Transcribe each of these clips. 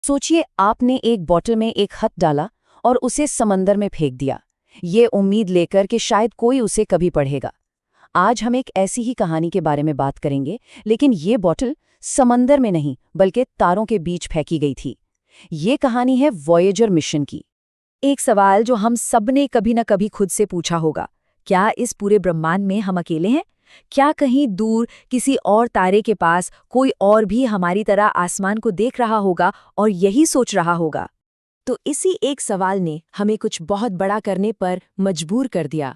सोचिए आपने एक बॉटल में एक खत डाला और उसे समंदर में फेंक दिया, ये उम्मीद लेकर कि शायद कोई उसे कभी पढ़ेगा। आज हम एक ऐसी ही कहानी के बारे में बात करेंगे, लेकिन ये बॉटल समंदर में नहीं बल्कि तारों के बीच फेंकी गई थी। ये कहानी है वॉयेजर मिशन की। एक सवाल जो हम सबने कभी न कभी खुद से पूछा होगा, क्या इस पूरे ब्रह्मांड में हम अकेले हैं? क्या कहीं दूर किसी और तारे के पास कोई और भी हमारी तरह आसमान को देख रहा होगा और यही सोच रहा होगा? तो इसी एक सवाल ने हमें कुछ बहुत बड़ा करने पर मजबूर कर दिया।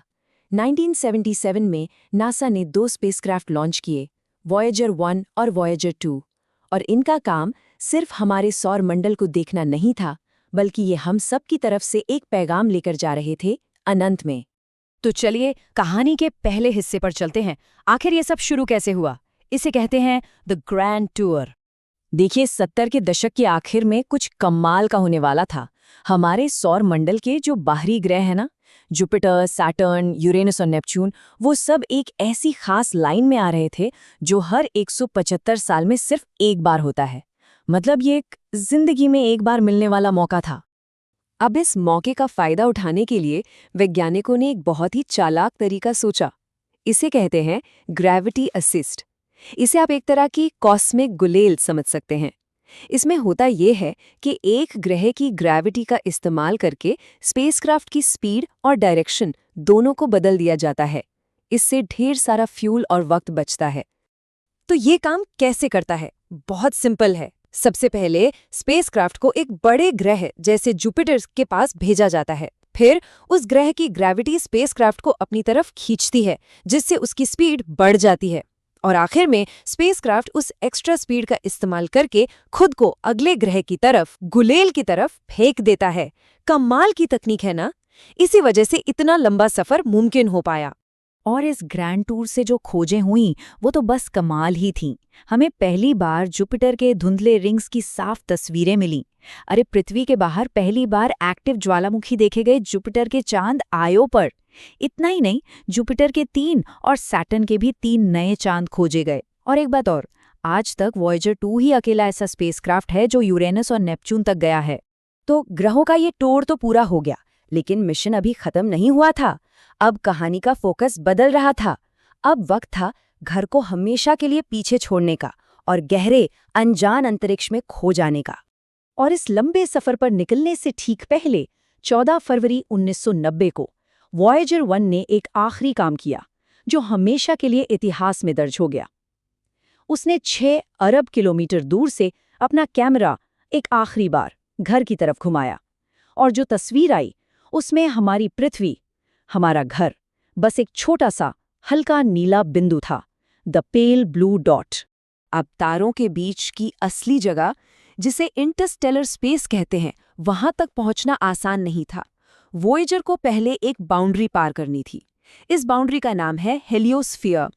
1977 में नासा ने 2 स्पेसक्राफ्ट लॉन्च किए, वॉयेजर 1 और वॉयेजर 2, और इनका काम सिर्फ हमारे सौर मंडल को देखना नहीं था, बल्कि ये हम सब की तरफ से एक पैगाम लेकर जा रहे थे अनंत में। तो चलिए कहानी के पहले हिस्से पर चलते हैं। आखिर ये सब शुरू कैसे हुआ? इसे कहते हैं द ग्रैंड टूर। देखिए, 70 के दशक के आखिर में कुछ कमाल का होने वाला था। हमारे सौर मंडल के जो बाहरी ग्रह हैं ना, जुपिटर, सैटर्न, यूरेनस और नेपच्यून, वो सब एक ऐसी खास लाइन में आ रहे थे जो हर 175 साल में सिर्फ एक बार होता है। मतलब ये एक जिंदगी में एक बार मिलने वाला मौका था। अब इस मौके का फायदा उठाने के लिए वैज्ञानिकों ने एक बहुत ही चालाक तरीका सोचा। इसे कहते हैं ग्रेविटी असिस्ट। इसे आप एक तरह की कॉस्मिक गुलेल समझ सकते हैं। इसमें होता यह है कि एक ग्रह की ग्रेविटी का इस्तेमाल करके स्पेसक्राफ्ट की स्पीड और डायरेक्शन दोनों को बदल दिया जाता है। इससे ढेर सारा फ्यूल और वक्त बचता है। तो ये काम कैसे करता है? बहुत सिंपल है। सबसे पहले स्पेसक्राफ्ट को एक बड़े ग्रह जैसे जुपिटर के पास भेजा जाता है। फिर उस ग्रह की ग्रेविटी स्पेसक्राफ्ट को अपनी तरफ खींचती है, जिससे उसकी स्पीड बढ़ जाती है। और आखिर में स्पेसक्राफ्ट उस एक्स्ट्रा स्पीड का इस्तेमाल करके खुद को अगले ग्रह की तरफ, गुलेल की तरफ फेंक देता है। कमाल की तकनीक है ना? इसी वजह से इतना लंबा सफर मुमकिन हो पाया। और इस ग्रैंड टूर से जो खोजें हुईं वो तो बस कमाल ही थीं। हमें पहली बार जुपिटर के धुंधले रिंग्स की साफ तस्वीरें मिलीं। अरे, पृथ्वी के बाहर पहली बार एक्टिव ज्वालामुखी देखे गए जुपिटर के चांद आयो पर। इतना ही नहीं, जुपिटर के 3 और सैटर्न के भी 3 नए चांद खोजे गए। और एक बात और, आज तक वॉयेजर 2 ही अकेला ऐसा स्पेसक्राफ्ट है जो यूरेनस और नेपच्यून तक गया है। तो ग्रहों का ये टूर तो पूरा हो गया, लेकिन मिशन अभी खत्म नहीं हुआ था। अब कहानी का फोकस बदल रहा था। अब वक्त था घर को हमेशा के लिए पीछे छोड़ने का और गहरे अनजान अंतरिक्ष में खो जाने का। और इस लंबे सफर पर निकलने से ठीक पहले 14 फरवरी 1990 को वॉयेजर 1 ने एक आखिरी काम किया जो हमेशा के लिए इतिहास में दर्ज हो गया। उसने 6 अरब किलोमीटर दूर से अपना कैमरा एक आखिरी बार घर की तरफ घुमाया, और जो तस्वीर आई उसमें हमारी पृथ्वी, हमारा घर, बस एक छोटा सा हल्का नीला बिंदु था, द पेल ब्लू डॉट। अब तारों के बीच की असली जगह, जिसे इंटरस्टेलर स्पेस कहते हैं, वहां तक पहुंचना आसान नहीं था। वॉयेजर को पहले एक बाउंड्री पार करनी थी। इस बाउंड्री का नाम है हेलियोस्फीयर।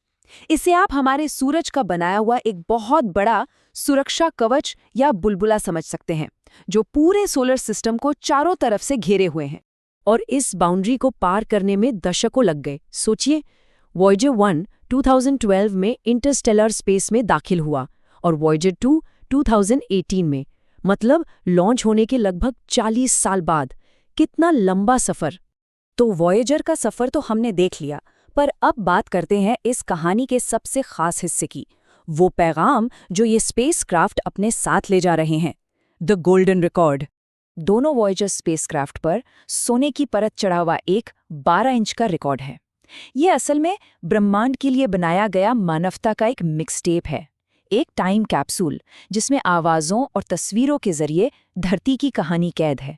इसे आप हमारे सूरज का बनाया हुआ एक बहुत बड़ा सुरक्षा कवच या बुलबुला समझ सकते हैं, जो पूरे सोलर सिस्टम को चारों तरफ से घेरे हुए हैं। और इस बाउंड्री को पार करने में दशकों लग गए। सोचिए, वॉयेजर 1 2012 में इंटरस्टेलर स्पेस में दाखिल हुआ और वॉयेजर 2 2018 में, मतलब लॉन्च होने के लगभग 40 साल बाद। कितना लंबा सफर! तो वॉयेजर का सफर तो हमने देख लिया, पर अब बात करते हैं इस कहानी के सबसे खास हिस्से की, वो पैगाम जो ये स्पेसक्राफ्ट अपने साथ ले जा रहे हैं, द गोल्डन रिकॉर्ड। दोनों वॉयेजर स्पेसक्राफ्ट पर सोने की परत चढ़ा हुआ एक 12 इंच का रिकॉर्ड है। ये असल में ब्रह्मांड के लिए बनाया गया मानवता का एक मिक्सटेप है, एक टाइम कैप्सूल जिसमें आवाज़ों और तस्वीरों के जरिए धरती की कहानी कैद है।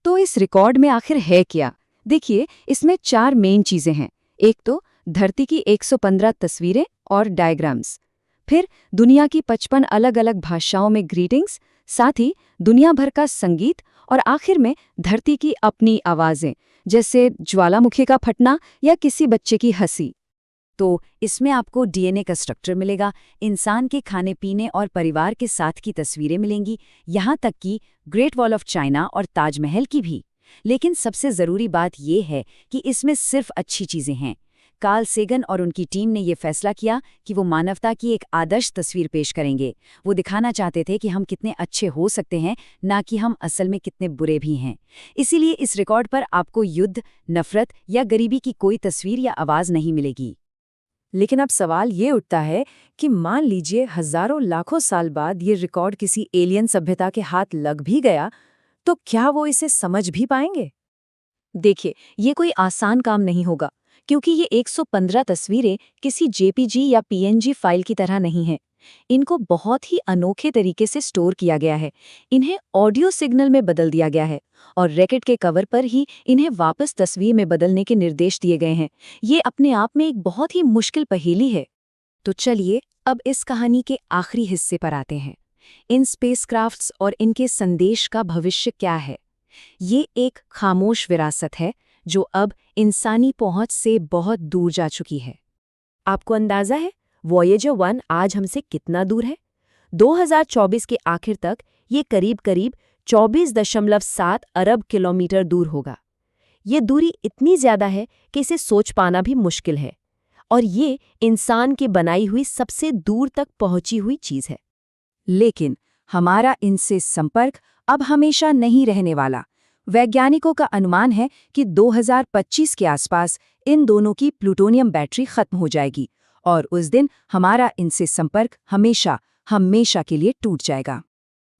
तो इस रिकॉर्ड में आखिर है क्या? देखिए, इसमें 4 मेन चीज़ें हैं। एक तो धरती की 115 तस्वीरें और डायग्राम्स, फिर दुनिया की 55 अलग-अलग भाषाओं में ग्रीटिंग्स, साथ ही दुनिया भर का संगीत, और आखिर में धरती की अपनी आवाज़ें, जैसे ज्वालामुखी का फटना या किसी बच्चे की हंसी। तो इसमें आपको डीएनए का स्ट्रक्चर मिलेगा, इंसान के खाने पीने और परिवार के साथ की तस्वीरें मिलेंगी, यहाँ तक कि ग्रेट वॉल ऑफ चाइना और ताजमहल की भी। लेकिन सबसे ज़रूरी बात यह है कि इसमें सिर्फ अच्छी चीज़ें हैं। कार्ल सेगन और उनकी टीम ने ये फैसला किया कि वो मानवता की एक आदर्श तस्वीर पेश करेंगे। वो दिखाना चाहते थे कि हम कितने अच्छे हो सकते हैं, ना कि हम असल में कितने बुरे भी हैं। इसीलिए इस रिकॉर्ड पर आपको युद्ध, नफरत या गरीबी की कोई तस्वीर या आवाज़ नहीं मिलेगी। लेकिन अब सवाल ये उठता है कि मान लीजिए हजारों लाखों साल बाद ये रिकॉर्ड किसी एलियन सभ्यता के हाथ लग भी गया, तो क्या वो इसे समझ भी पाएंगे? देखिए, ये कोई आसान काम नहीं होगा, क्योंकि ये 115 तस्वीरें किसी जेपीजी या पीएनजी फाइल की तरह नहीं हैं। इनको बहुत ही अनोखे तरीके से स्टोर किया गया है। इन्हें ऑडियो सिग्नल में बदल दिया गया है और रैकेट के कवर पर ही इन्हें वापस तस्वीर में बदलने के निर्देश दिए गए हैं। ये अपने आप में एक बहुत ही मुश्किल पहेली है। तो चलिए अब इस कहानी के आखिरी हिस्से पर आते हैं। इन स्पेसक्राफ्ट्स और इनके संदेश का भविष्य क्या है? ये एक खामोश विरासत है जो अब इंसानी पहुंच से बहुत दूर जा चुकी है। आपको अंदाजा है वॉयेजर 1 आज हमसे कितना दूर है? 2024 के आखिर तक ये करीब-करीब 24.7 अरब किलोमीटर दूर होगा। ये दूरी इतनी ज्यादा है कि इसे सोच पाना भी मुश्किल है, और ये इंसान की बनाई हुई सबसे दूर तक पहुंची हुई चीज है। लेकिन हमारा इनसे संपर्क अब हमेशा नहीं रहने वाला। वैज्ञानिकों का अनुमान है कि 2025 के आसपास इन दोनों की प्लूटोनियम बैटरी खत्म हो जाएगी और उस दिन हमारा इनसे संपर्क हमेशा के लिए टूट जाएगा।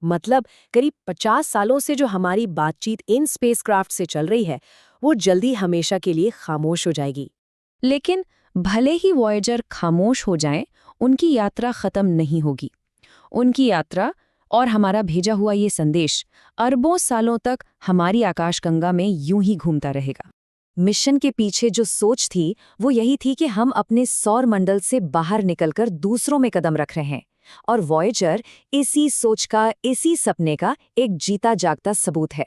मतलब करीब 50 सालों से जो हमारी बातचीत इन स्पेसक्राफ्ट से चल रही है, वो जल्दी हमेशा के लिए खामोश हो जाएगी। लेकिन भले ही वॉयेजर खामोश हो जाएं, उनकी यात्रा खत्म नहीं होगी। उनकी यात्रा और हमारा भेजा हुआ ये संदेश अरबों सालों तक हमारी आकाशगंगा में यूं ही घूमता रहेगा। मिशन के पीछे जो सोच थी वो यही थी कि हम अपने सौर मंडल से बाहर निकलकर दूसरों में कदम रख रहे हैं, और वॉयेजर इसी सोच का, इसी सपने का एक जीता जागता सबूत है।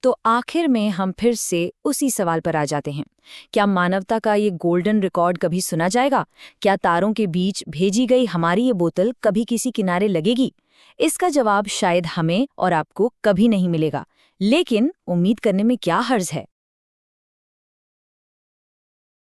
तो आखिर में हम फिर से उसी सवाल पर आ जाते हैं, क्या मानवता का ये गोल्डन रिकॉर्ड कभी सुना जाएगा? क्या तारों के बीच भेजी गई हमारी ये बोतल कभी किसी किनारे लगेगी? इसका जवाब शायद हमें और आपको कभी नहीं मिलेगा, लेकिन उम्मीद करने में क्या हर्ज है।